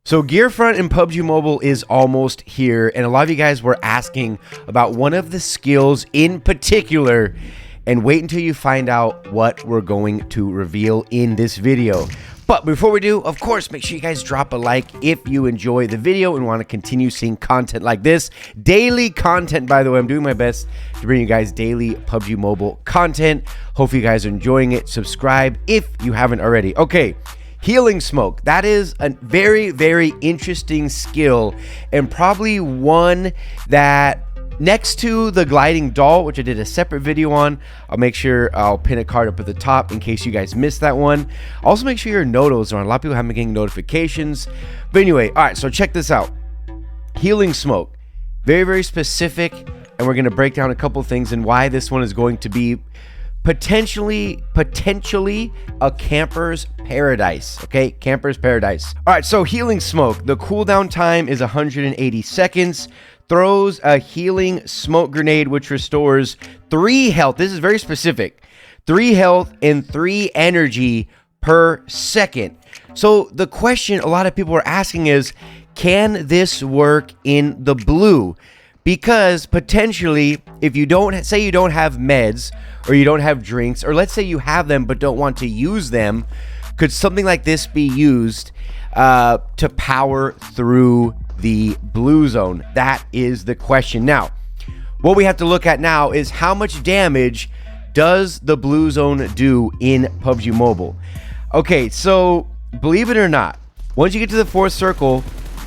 So gear front in PUBG Mobile is almost here, and a lot of you guys were asking about one of the skills in particular, and wait until you find out what we're going to reveal in this video. But before we do, of course, make sure you guys drop a like if you enjoy the video and want to continue seeing content like this. Daily content, by the way. I'm doing my best to bring you guys daily PUBG Mobile content. Hopefully you guys are enjoying it. Subscribe if you haven't already. Okay. Healing smoke. That is a very, very interesting skill, and probably one that next to the gliding doll, which I did a separate video on, I'll make sure I'll pin a card up at the top in case you guys missed that one. Also make sure your notos are on. A lot of people haven't been getting notifications. But anyway, all right, so check this out. Healing smoke. Very, very specific, and we're going to break down a couple things and why this one is going to be potentially a camper's paradise. Okay, camper's paradise. All right, so healing smoke. The cooldown time is 180 seconds. Throws a healing smoke grenade which restores 3 health. This is very specific. 3 health and 3 energy per second. So the question a lot of people are asking is, can this work in the blue? Because potentially, if you don't, say you don't have meds or you don't have drinks, or let's say you have them but don't want to use them, could something like this be used to power through the blue zone? That is the question. Now, what we have to look at now is how much damage does the blue zone do in PUBG Mobile? Okay, so believe it or not, once you get to the 4th circle,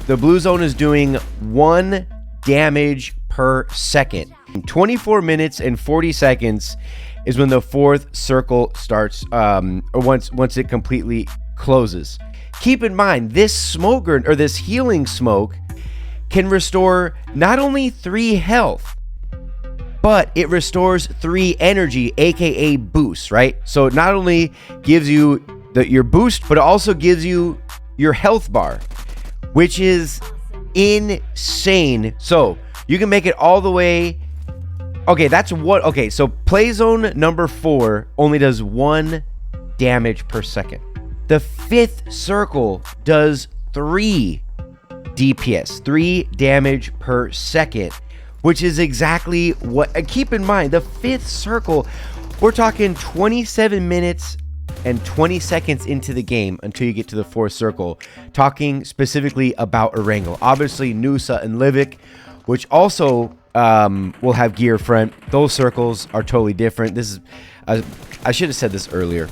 the blue zone is doing 1 damage per second. 24 minutes and 40 seconds is when the 4th circle starts, or once it completely closes. Keep in mind, this smoke or this healing smoke can restore not only 3 health, but it restores 3 energy, aka boost, right? So it not only gives you your boost, but it also gives you your health bar, which is insane. So you can make it all the way. Okay, that's what. Okay, so play zone number 4 only does 1 damage per second. The 5th circle does 3 DPS, 3 damage per second, which is exactly what. Keep in mind, the 5th circle, we're talking 27 minutes and 20 seconds into the game until you get to the 4th circle, talking specifically about Erangel. Obviously, Nusa and Livik, which also will have gear front. Those circles are totally different. This is, I should have said this earlier,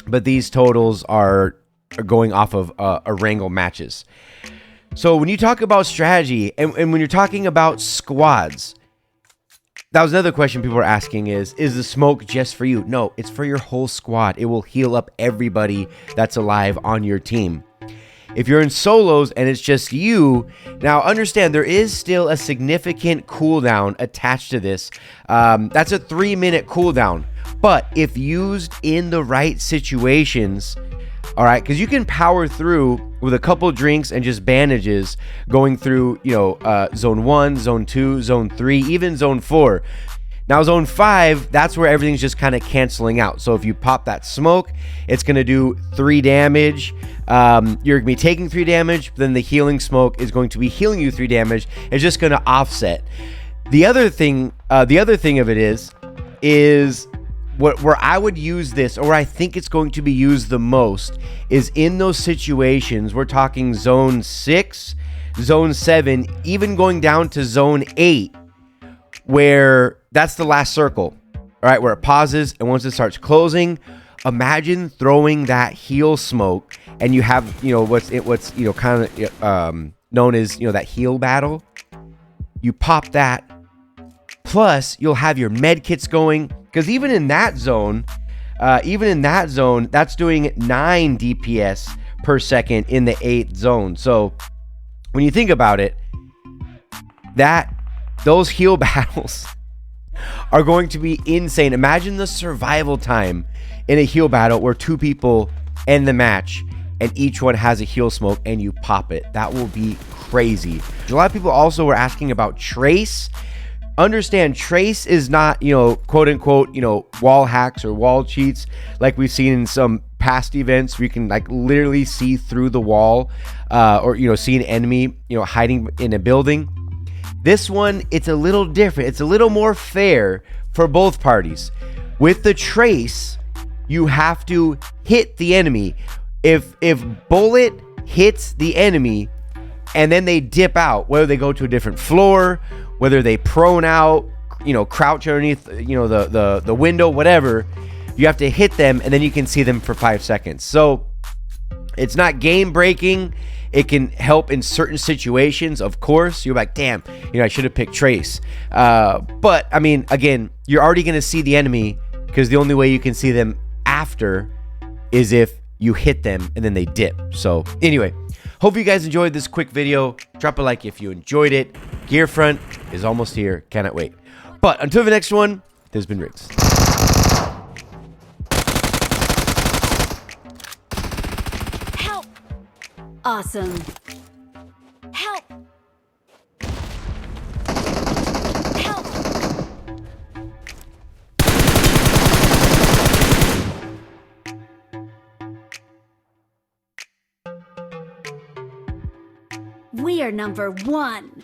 but these totals are going off of Erangel matches. So when you talk about strategy and when you're talking about squads, that was another question people are asking is the smoke just for you? No, it's for your whole squad. It will heal up everybody that's alive on your team. If you're in solos and it's just you, now understand there is still a significant cooldown attached to this. That's a 3-minute cooldown. But if used in the right situations, all right, because you can power through with a couple drinks and just bandages, going through, you know, zone 1, zone 2, zone 3, even zone 4. Now zone 5, that's where everything's just kind of canceling out. So if you pop that smoke, it's going to do 3 damage. You're going to be taking 3 damage, then the healing smoke is going to be healing you 3 damage. It's just going to offset. The other thing of it is where I would use this, or I think it's going to be used the most, is in those situations. We're talking zone 6, zone 7, even going down to zone 8, where that's the last circle, all right, where it pauses, and once it starts closing, imagine throwing that heal smoke, and you have, you know, what's you know, kind of known as, you know, that heal battle. You pop that, plus you'll have your med kits going, because even in that zone, that's doing 9 DPS per second in the 8th zone. So when you think about it, those heal battles are going to be insane. Imagine the survival time in a heal battle where 2 people end the match and each one has a heal smoke and you pop it. That will be crazy. A lot of people also were asking about Trace. Understand, Trace is not, you know, quote unquote, you know, wall hacks or wall cheats like we've seen in some past events where you can like literally see through the wall, or see an enemy hiding in a building. This one, it's a little different. It's a little more fair for both parties. With the trace, you have to hit the enemy. If bullet hits the enemy and then they dip out, whether they go to a different floor, whether they prone out, crouch underneath the window, whatever, you have to hit them and then you can see them for 5 seconds. So it's not game breaking. It can help in certain situations, of course. You're like, damn, I should have picked trace. But I mean, again, you're already going to see the enemy, because the only way you can see them after is if you hit them and then they dip. So anyway, hope you guys enjoyed this quick video. Drop a like if you enjoyed it. Gear Front is almost here. Cannot wait. But until the next one, this has been Riggs. Help! Awesome. Help! Help! We are number 1.